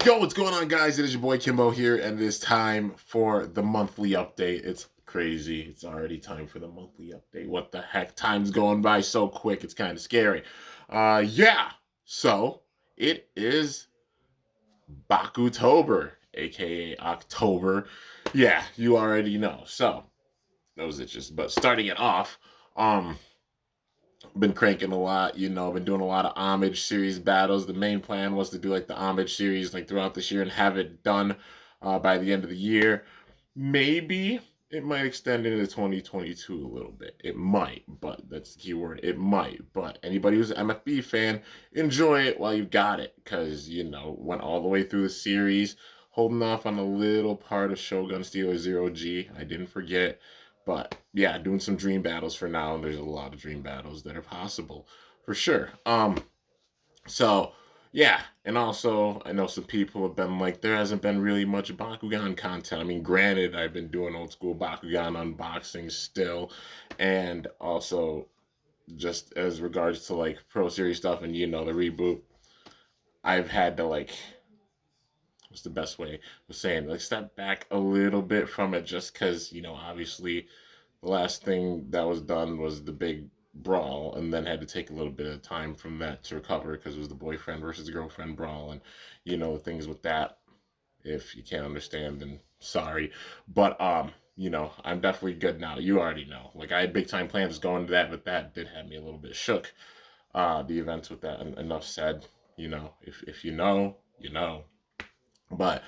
Yo, what's going on, guys? It is your boy Kimbo here, and it is time for the monthly update. It's crazy. It's already time for the monthly update. What the heck? Time's going by so quick, it's kind of scary. Yeah. So, it is Bakutober, aka October. Yeah, you already know. So, those itches. But starting it off, um, been cranking a lot, been doing a lot of homage series battles. The main plan was to do like the homage series like throughout this year and have it done by the end of the year. Maybe it might extend into 2022 a little bit. It might, but that's the key word. It might. But anybody who's an MFB fan, enjoy it while you got it, because went all the way through the series, holding off on a little part of Shogun Stealer Zero G. I didn't forget. But yeah, doing some dream battles for now, and there's a lot of dream battles that are possible for sure. So yeah, and also I know some people have been like, there hasn't been really much Bakugan content. I mean, granted, I've been doing old school Bakugan unboxings still, and also just as regards to like Pro Series stuff and the reboot, I've had to like, what's the best way of saying, like, step back a little bit from it, just because obviously the last thing that was done was the big brawl, and then had to take a little bit of time from that to recover because it was the boyfriend versus girlfriend brawl, and things with that. If you can't understand, then sorry, but I'm definitely good now. You already know. Like, I had big time plans going to that, but that did have me a little bit shook. The events with that. Enough said. If you know, you know. But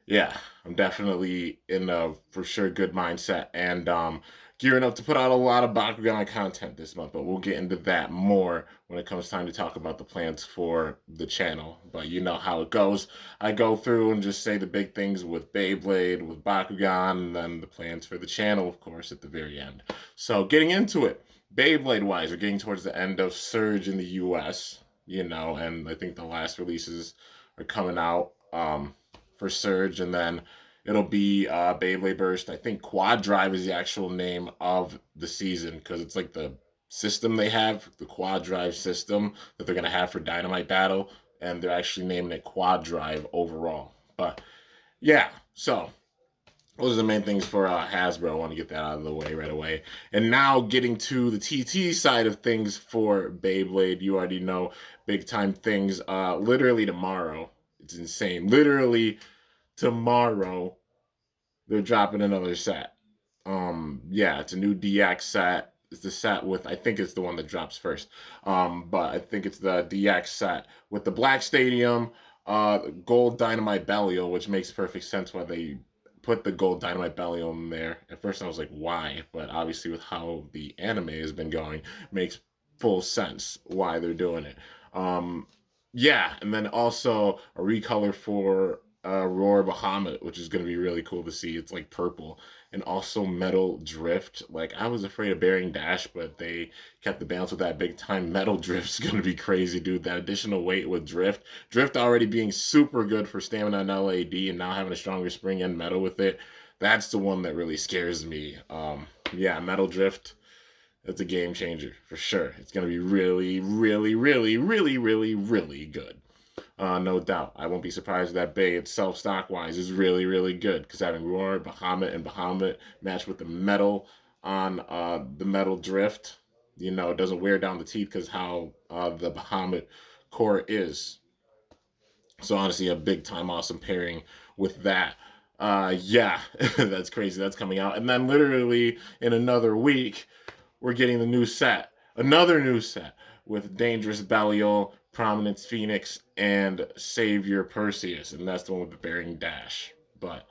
yeah, I'm definitely in a for sure good mindset, and gearing up to put out a lot of Bakugan content this month. But we'll get into that more when it comes time to talk about the plans for the channel. But you know how it goes. I go through and just say the big things with Beyblade, with Bakugan, and then the plans for the channel, of course, at the very end. So getting into it, Beyblade wise, we're getting towards the end of Surge in the U.S. And I think the last releases are coming out. For Surge, and then it'll be Beyblade Burst. I think Quad Drive is the actual name of the season, because it's like the system they have, the Quad Drive system that they're gonna have for Dynamite Battle, and they're actually naming it Quad Drive overall. But yeah, so those are the main things for Hasbro. I want to get that out of the way right away. And now getting to the TT side of things for Beyblade, you already know big time things. Literally tomorrow, it's insane. Literally tomorrow, they're dropping another set. Yeah, it's a new DX set. It's the set with, I think it's the one that drops first. But I think it's the DX set with the Black Stadium, Gold Dynamite Belial, which makes perfect sense why they put the Gold Dynamite Belial in there. At first I was like, why? But obviously with how the anime has been going, makes full sense why they're doing it. Yeah, and then also a recolor for Roar Bahamut, which is going to be really cool to see. It's like purple, and also Metal Drift. Like, I was afraid of Bearing Dash, but they kept the balance with that big time. Metal Drift's going to be crazy, dude. That additional weight with Drift already being super good for stamina and LAD, and now having a stronger spring and metal with it. That's the one that really scares me. Yeah, Metal Drift. It's a game changer for sure. It's going to be really, really, really, really, really, really good. No doubt. I won't be surprised that Bay itself, stock wise, is really, really good, because having Roar, Bahamut, and Bahamut matched with the metal on the Metal Drift, it doesn't wear down the teeth because how the Bahamut core is. So, honestly, a big time awesome pairing with that. Yeah, that's crazy. That's coming out. And then, literally, in another week, we're getting the new set. Another new set with Dangerous Belial, Prominence Phoenix, and Savior Perseus. And that's the one with the Bearing Dash. But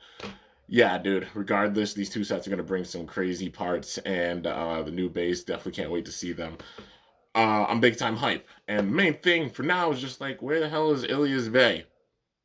yeah, dude, regardless, these two sets are going to bring some crazy parts. And the new base, definitely can't wait to see them. I'm big time hype. And the main thing for now is just like, where the hell is Ilias Bay?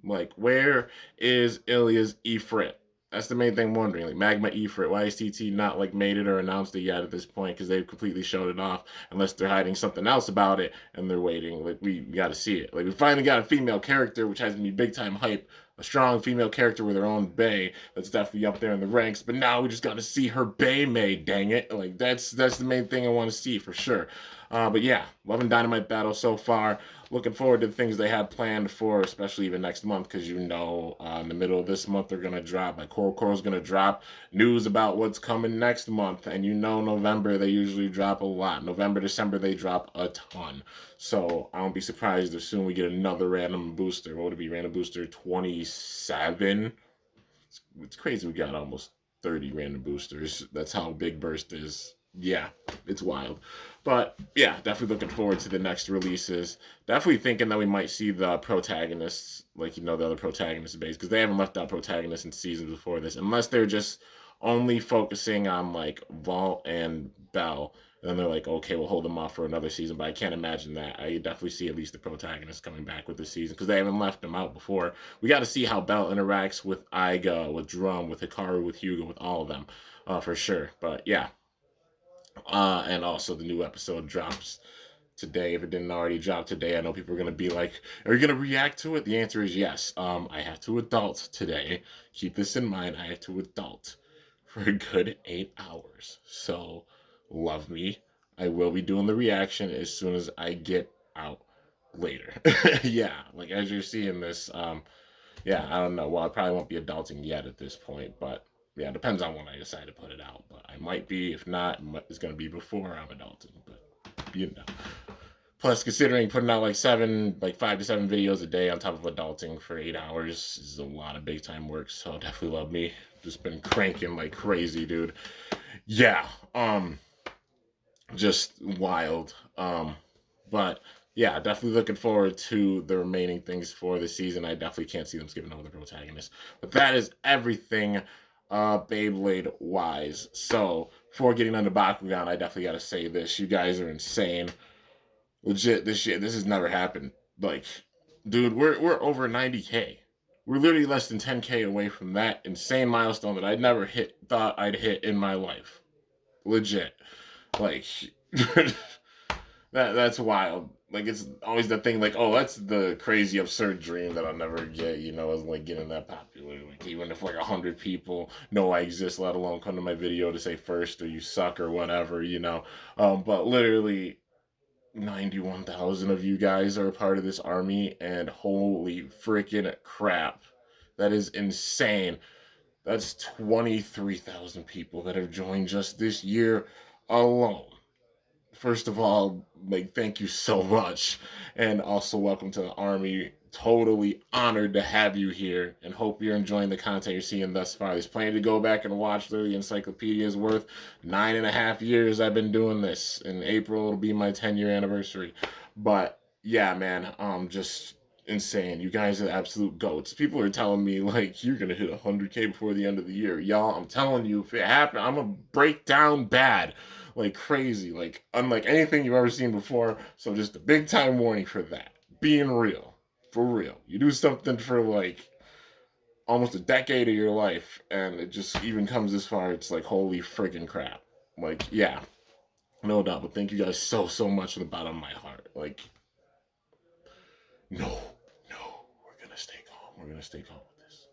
Like, where is Ilias Ifrit? That's the main thing I'm wondering. Like, Magma Ifrit, why is TT not like made it or announced it yet at this point? Because they've completely showed it off, unless they're hiding something else about it and they're waiting. Like, we got to see it. Like, we finally got a female character, which has me big time hype a strong female character with her own Bay that's definitely up there in the ranks. But now we just got to see her Bay made. Dang it! Like that's the main thing I want to see for sure. But yeah, loving Dynamite Battle so far. Looking forward to the things they have planned for, especially even next month, because in the middle of this month they're gonna drop. Like Coro's gonna drop news about what's coming next month, and November they usually drop a lot. November, December they drop a ton. So I won't be surprised if soon we get another random booster. What would it be? Random booster 27. It's crazy. We got almost 30 random boosters. That's how big Burst is. Yeah, it's wild. But yeah, definitely looking forward to the next releases. Definitely thinking that we might see the protagonists, the other protagonist base, because they haven't left out protagonists in seasons before this, unless they're just only focusing on like Vault and Bell. And then they're like, okay, we'll hold them off for another season. But I can't imagine that. I definitely see at least the protagonist coming back with this season because they haven't left them out before. We got to see how Bell interacts with Aiga, with Drum, with Hikaru, with Hugo, with all of them, for sure. But yeah, and also the new episode drops today. If it didn't already drop today, I know people are gonna be like, "Are you gonna react to it?" The answer is yes. I have to adult today. Keep this in mind. I have to adult for a good 8 hours. So love me. I will be doing the reaction as soon as I get out later. Yeah, like as you're seeing this, yeah, I don't know. Well, I probably won't be adulting yet at this point, but yeah, it depends on when I decide to put it out. But I might be. If not, it's gonna be before I'm adulting. But you know. Plus, considering putting out like 5 to 7 videos a day on top of adulting for 8 hours is a lot of big time work. So definitely love me. Just been cranking like crazy, dude. Yeah. Just wild. But yeah, definitely looking forward to the remaining things for the season. I definitely can't see them skipping over the protagonist. But that is everything Beyblade wise. So before getting into Bakugan, I definitely gotta say this. You guys are insane. Legit, this has never happened. Like, dude, we're over 90K. We're literally less than 10K away from that insane milestone that I never thought I'd hit in my life. Legit. Like that's wild. Like it's always the thing like, oh, that's the crazy absurd dream that I'll never get, is like getting that popular. Like even if like 100 people know I exist, let alone come to my video to say first or you suck or whatever. But literally 91,000 of you guys are a part of this army, and holy freaking crap. That is insane. That's 23,000 people that have joined just this year alone. First of all, like, thank you so much. And also, welcome to the Army. Totally honored to have you here and hope you're enjoying the content you're seeing thus far. There's plenty to go back and watch. The encyclopedia is worth 9.5 years I've been doing this. In April, it'll be my 10-year anniversary. But yeah, man, just insane. You guys are absolute goats. People are telling me, like, you're going to hit 100K before the end of the year. Y'all, I'm telling you, if it happened, I'm going to break down bad like crazy, like unlike anything you've ever seen before. So just a big time warning for that. Being real, for real. You do something for like almost a decade of your life, and it just even comes this far. It's like holy freaking crap. Like yeah, no doubt. But thank you guys so much from the bottom of my heart. Like no, we're gonna stay calm. We're gonna stay calm with this.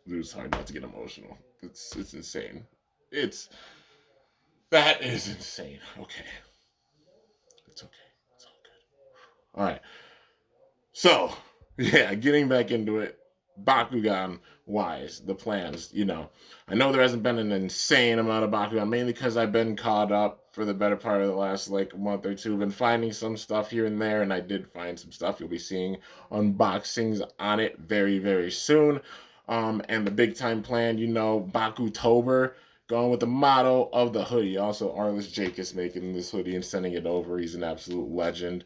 Dude, it's hard not to get emotional. It's insane. It's That is insane. Okay. It's okay. It's all good. All right. So, yeah, getting back into it, Bakugan wise, the plans, I know there hasn't been an insane amount of Bakugan, mainly because I've been caught up for the better part of the last like month or two. Been finding some stuff here and there, and I did find some stuff. You'll be seeing unboxings on it very, very soon. And the big time plan, Bakutober, going with the motto of the hoodie. Also, Arliss Jake is making this hoodie and sending it over. He's an absolute legend.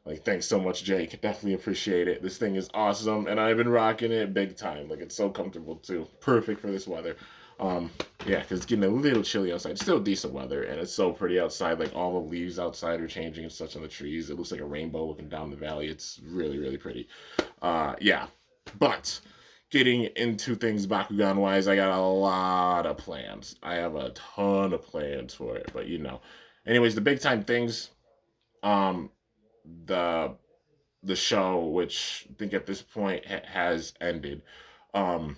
Like, thanks so much, Jake. Definitely appreciate it. This thing is awesome, and I've been rocking it big time. Like, it's so comfortable, too. Perfect for this weather. Yeah, because it's getting a little chilly outside. It's still decent weather, and it's so pretty outside. Like, all the leaves outside are changing and such on the trees. It looks like a rainbow looking down the valley. It's really, really pretty. Yeah. But getting into things Bakugan-wise, I got a lot of plans. I have a ton of plans for it, but Anyways, the big time things, the the show, which I think at this point has ended. Um,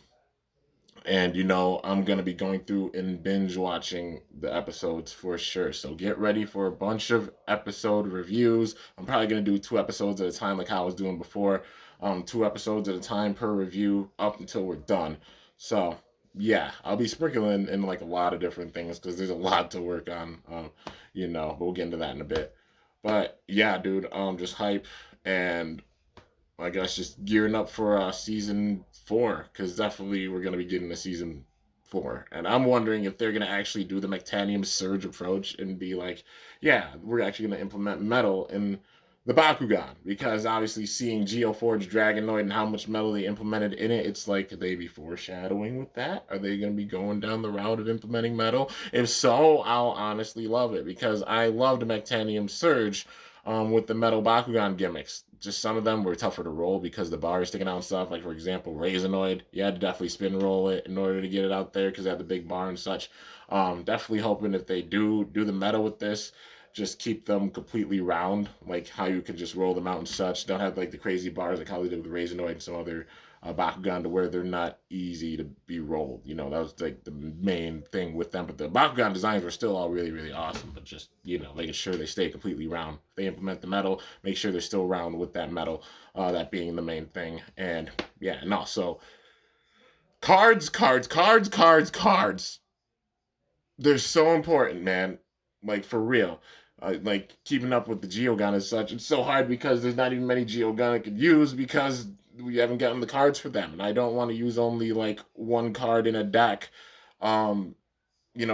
and I'm gonna be going through and binge watching the episodes for sure. So get ready for a bunch of episode reviews. I'm probably gonna do 2 episodes at a time, like how I was doing before. 2 episodes at a time per review up until we're done. So yeah, I'll be sprinkling in like a lot of different things because there's a lot to work on. But we'll get into that in a bit. But yeah, dude, just hype, and I guess just gearing up for season 4, because definitely we're going to be getting a season 4. And I'm wondering if they're going to actually do the Mectanium Surge approach and be like, yeah, we're actually going to implement metal in the Bakugan. Because obviously, seeing Geoforge Dragonoid and how much metal they implemented in it, it's like, could they be foreshadowing with that? Are they going to be going down the route of implementing metal? If so, I'll honestly love it, because I loved Mectanium Surge with the metal Bakugan gimmicks. Just some of them were tougher to roll because the bar is sticking out and stuff. Like, for example, Razornoid, you had to definitely spin roll it in order to get it out there because they had the big bar and such. Definitely hoping if they do the metal with this, just keep them completely round, like how you can just roll them out and such. Don't have like the crazy bars like how they did with Razornoid and some other Bakugan, to where they're not easy to be rolled. That was like the main thing with them. But the Bakugan designs were still all really, really awesome. But just, making sure they stay completely round. If they implement the metal, make sure they're still round with that metal, that being the main thing. And yeah, and also cards, cards, cards, cards, cards. They're so important, man. Like, for real. Like, keeping up with the Geogun and such, it's so hard because there's not even many Geogun I could use because we haven't gotten the cards for them. And I don't want to use only like one card in a deck, um,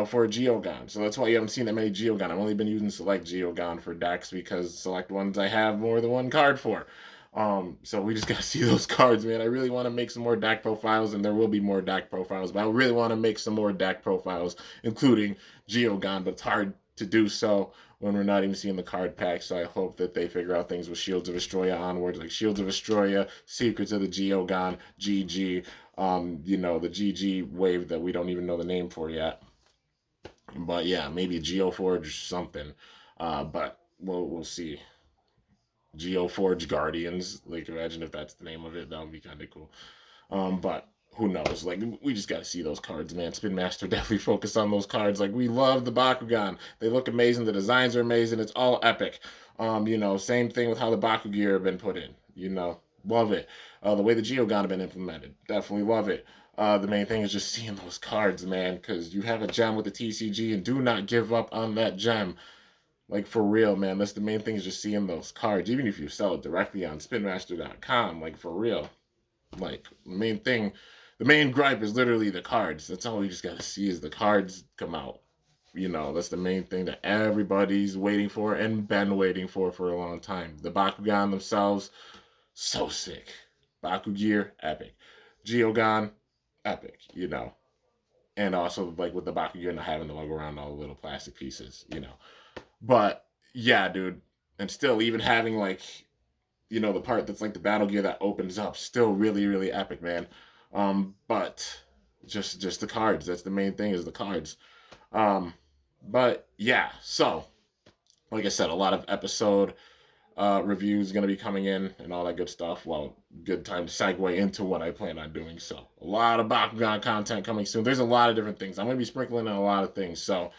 for a Geogun. So that's why you haven't seen that many Geogun. I've only been using select Geogun for decks because select ones I have more than one card for. So we just gotta see those cards, man. I really want to make some more deck profiles, and there will be more deck profiles, but I really want to make some more deck profiles, including Geogun, but it's hard to do so when we're not even seeing the card pack. So I hope that they figure out things with Shields of Astroya onwards, like Shields of Astroya, Secrets of the Geogun, GG, the GG wave that we don't even know the name for yet. But yeah, maybe Geoforge or something. But we'll see. Geoforge Guardians. Like, imagine if that's the name of it. That would be kind of cool. But who knows? Like, we just got to see those cards, man. Spin Master definitely focus on those cards. Like, we love the Bakugan. They look amazing. The designs are amazing. It's all epic. Same thing with how the Bakugear have been put in. Love it. The way the Geogun have been implemented. Definitely love it. The main thing is just seeing those cards, man, because you have a gem with the TCG, and do not give up on that gem. Like, for real, man. That's the main thing, is just seeing those cards. Even if you sell it directly on spinmaster.com, like, for real. Like, the main gripe is literally the cards. That's all we just got to see, is the cards come out. That's the main thing that everybody's waiting for and been waiting for a long time. The Bakugan themselves, so sick. Bakugear, epic. Geogun, epic. And also, like, with the Bakugan not having to lug around all the little plastic pieces. But yeah, dude. And still, even having like, the part that's like the battle gear that opens up, still really, really epic, man. But just the cards. That's the main thing, is the cards. Um, but yeah, so like I said, a lot of episode reviews going to be coming in and all that good stuff. Well, good time to segue into what I plan on doing. So a lot of Bakugan content coming soon. There's a lot of different things. I'm going to be sprinkling in a lot of things. So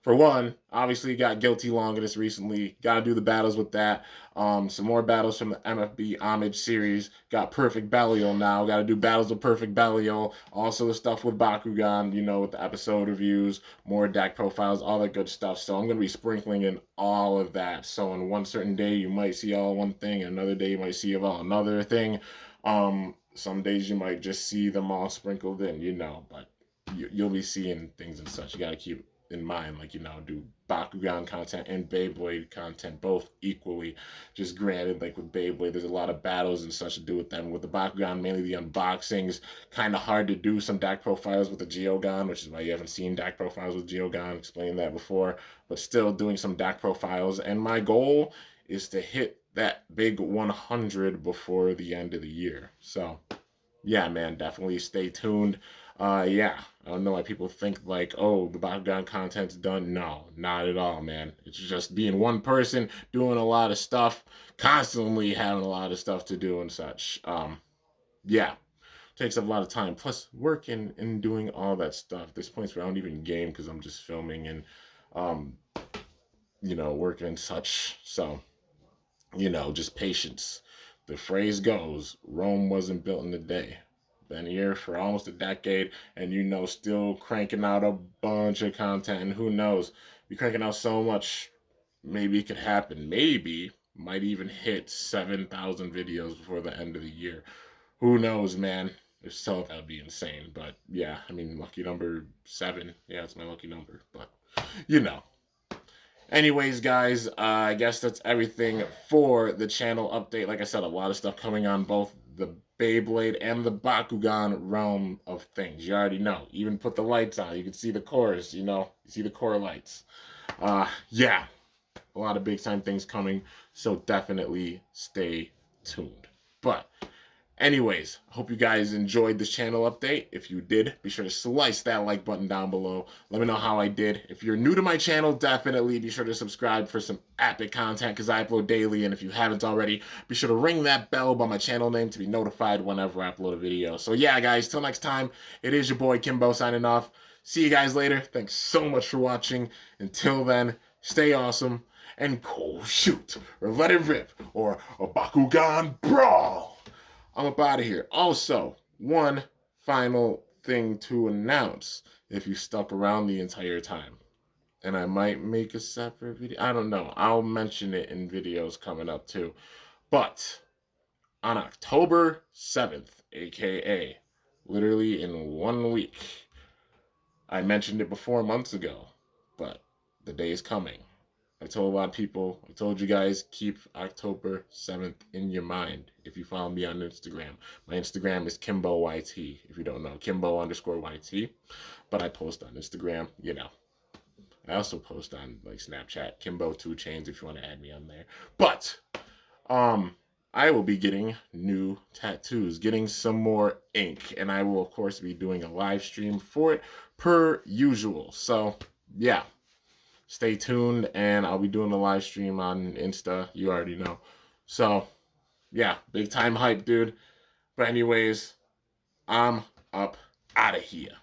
for one, obviously got Guilty Longinus recently. Got to do the battles with that. Some more battles from the MFB Homage series. Got Perfect Belial now. Got to do battles with Perfect Belial. Also the stuff with Bakugan, with the episode reviews, more deck profiles, all that good stuff. So I'm going to be sprinkling in all of that. So in one certain day, you might see all one thing. Another day, you might see all another thing. Some days you might just see them all sprinkled in, but you'll be seeing things and such. You got to keep in mind, like, do Bakugan content and Beyblade content both equally. Just granted, like with Beyblade, there's a lot of battles and such to do with them. With the Bakugan, mainly the unboxings. Kind of hard to do some deck profiles with the Geogun, which is why you haven't seen deck profiles with Geogun. Explained that before, but still doing some deck profiles. And my goal is to hit that big 100 before the end of the year. So yeah, man, definitely stay tuned. Yeah, I don't know why people think like, oh, the Bakugan content's done. No, not at all, man. It's just being one person doing a lot of stuff, constantly having a lot of stuff to do and such. Yeah, takes up a lot of time. Plus, working and doing all that stuff. There's points where I don't even game because I'm just filming and, um, working and such. So, just patience. The phrase goes, Rome wasn't built in a day. Been here for almost a decade, and still cranking out a bunch of content. And who knows, be cranking out so much, maybe it could happen. Maybe might even hit 7,000 videos before the end of the year. Who knows, man? If so, that would be insane. But yeah, I mean, lucky number 7. Yeah, it's my lucky number. But you know. Anyways, guys, I guess that's everything for the channel update. Like I said, a lot of stuff coming on both the Beyblade and the Bakugan realm of things. You already know. Even put the lights on. You can see the cores, You see the core lights. Yeah, a lot of big time things coming. So definitely stay tuned. But anyways, I hope you guys enjoyed this channel update. If you did, be sure to slice that like button down below. Let me know how I did. If you're new to my channel, definitely be sure to subscribe for some epic content because I upload daily. And if you haven't already, be sure to ring that bell by my channel name to be notified whenever I upload a video. So yeah, guys, till next time, it is your boy Kimbo signing off. See you guys later. Thanks so much for watching. Until then, stay awesome and go shoot or let it rip or a Bakugan brawl. I'm up out of here. Also, one final thing to announce if you stuck around the entire time. And I might make a separate video. I don't know. I'll mention it in videos coming up too. But on October 7th, aka literally in 1 week, I mentioned it before months ago, but the day is coming. I told a lot of people, I told you guys, keep October 7th in your mind if you follow me on Instagram. My Instagram is KimboYT, if you don't know, Kimbo_YT. But I post on Instagram. I also post on like Snapchat, Kimbo2Chains if you want to add me on there. But I will be getting new tattoos, getting some more ink, and I will of course be doing a live stream for it per usual. So yeah, stay tuned, and I'll be doing a live stream on Insta. You already know. So, yeah, big time hype, dude. But anyways, I'm up out of here.